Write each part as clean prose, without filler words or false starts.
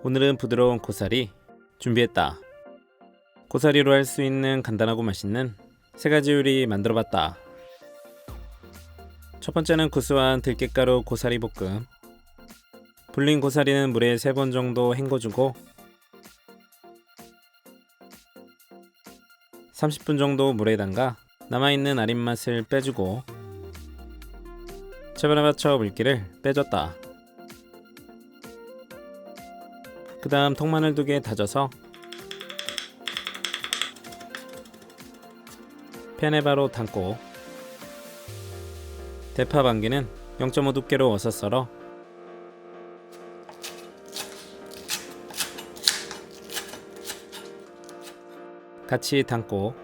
오늘은 부드러운 고사리 준비했다. 고사리로 할 수 있는 간단하고 맛있는 세 가지 요리 만들어봤다. 첫 번째는 구수한 들깨가루 고사리 볶음. 불린 고사리는 물에 3번 정도 헹궈주고 30분 정도 물에 담가 남아있는 아린 맛을 빼주고 체반에 맞춰 물기를 빼줬다. 그 다음 통마늘 2개 다져서 팬에 바로 담고 대파 반개는 0.5 두께로 어서 썰어 같이 담고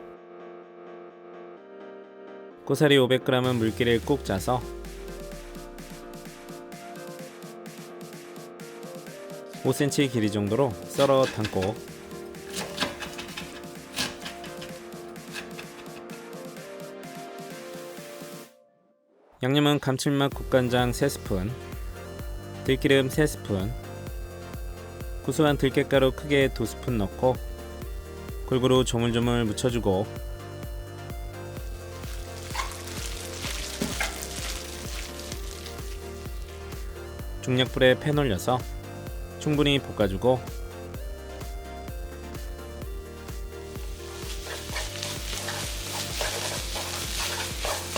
고사리 500g은 물기를 꾹 짜서 5cm 길이 정도로 썰어 담고 양념은 감칠맛 국간장 3스푼, 들기름 3스푼, 구수한 들깨가루 크게 2스푼 넣고 골고루 조물조물 묻혀주고 중약불에 팬 올려서 충분히 볶아주고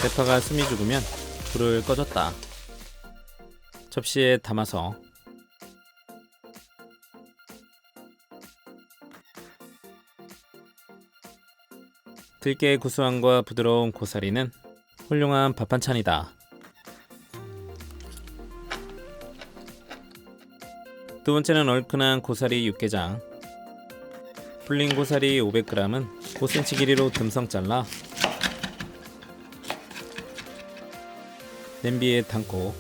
대파가 숨이 죽으면 불을 꺼줬다. 접시에 담아서 들깨의 구수함과 부드러운 고사리는 훌륭한 밥 한찬이다. 두 번째는 얼큰한 고사리 육개장. 불린 고사리 500g은 5cm 길이로 듬성 잘라 냄비에 담고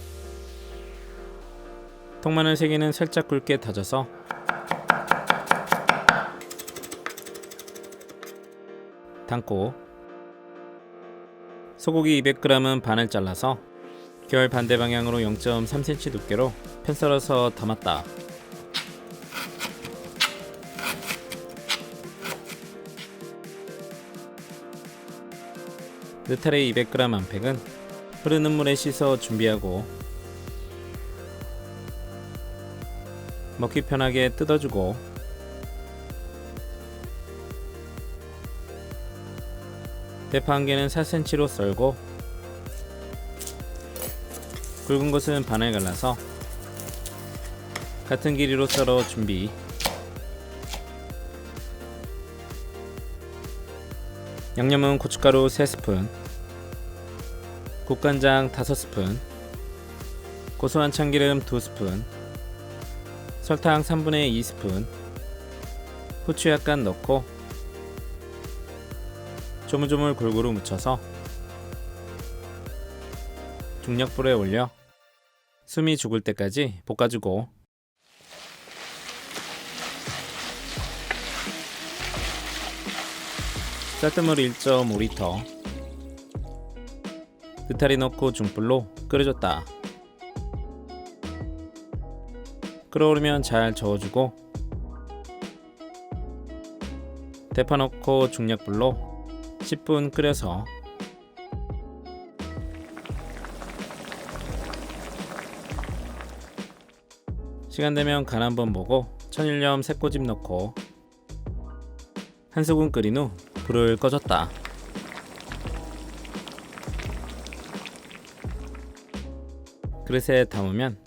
통마늘 3개는 살짝 굵게 다져서 담고 소고기 200g은 반을 잘라서 결 반대 방향으로 0.3cm 두께로 편 썰어서 담았다. 느타리 200g 한 팩은 흐르는 물에 씻어 준비하고 먹기 편하게 뜯어주고 대파 1개는 4cm로 썰고 굵은 것은 반을 갈라서 같은 길이로 썰어 준비. 양념은 고춧가루 3스푼, 국간장 5스푼, 고소한 참기름 2스푼, 설탕 3분의 2스푼, 후추 약간 넣고 조물조물 골고루 묻혀서 중약불에 올려 숨이 죽을 때까지 볶아주고 쌀뜨물 1.5리터 느타리 넣고 중불로 끓여줬다. 끓어오르면 잘 저어주고 대파 넣고 중약불로 10분 끓여서 시간 되면 간 한번 보고 천일염 새꼬집 넣고 한 수분 끓인 후 불을 꺼줬다. 그릇에 담으면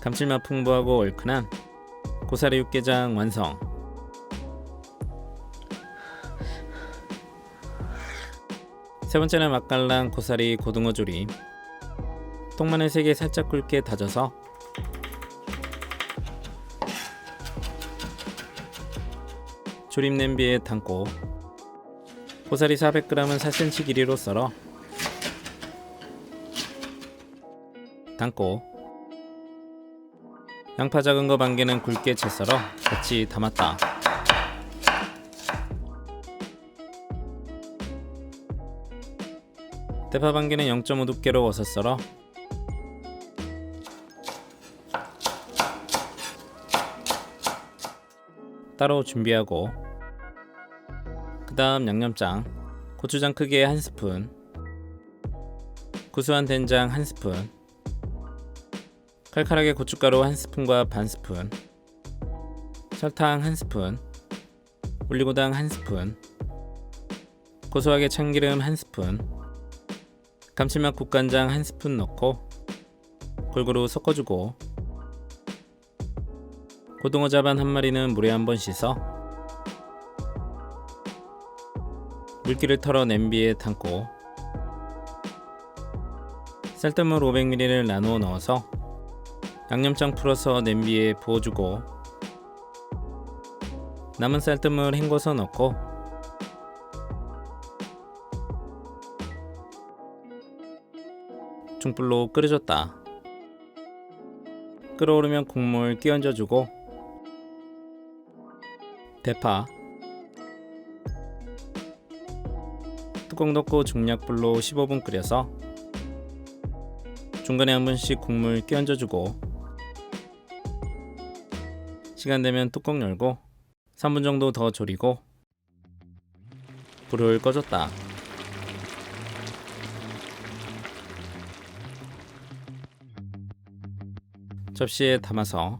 감칠맛 풍부하고 얼큰한 고사리 육개장 완성. 세 번째는 맛깔난 고사리 고등어 조림. 통마늘 3개 살짝 굵게 다져서 조림 냄비에 담고 고사리 400g은 4cm 길이로 썰어 담고 양파 작은 거 1개는 굵게 채 썰어 같이 담았다. 대파 1개는 0.5 두께로 어서 썰어 따로 준비하고, 그 다음 양념장, 고추장 크기의 1스푼, 구수한 된장 1스푼, 칼칼하게 고춧가루 1스푼과 반스푼, 설탕 1스푼, 올리고당 1스푼, 고소하게 참기름 1스푼, 감칠맛 국간장 1스푼 넣고 골고루 섞어주고, 고등어 자반 1마리는 물에 한번 씻어 물기를 털어 냄비에 담고, 쌀뜨물 500ml를 나누어 넣어서 양념장 풀어서 냄비에 부어주고, 남은 쌀뜨물 헹궈서 넣고, 중불로 끓여줬다. 끓어오르면 국물 끼얹어주고, 대파, 뚜껑 덮고 중약불로 15분 끓여서 중간에 한 번씩 국물 끼얹어주고, 시간 되면 뚜껑 열고 3분 정도 더 졸이고 불을 꺼줬다. 접시에 담아서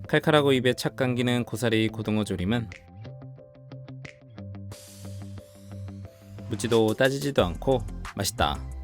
칼칼하고 입에 착 감기는 고사리 고등어 조림은 묻지도 따지지도 않고 맛있다.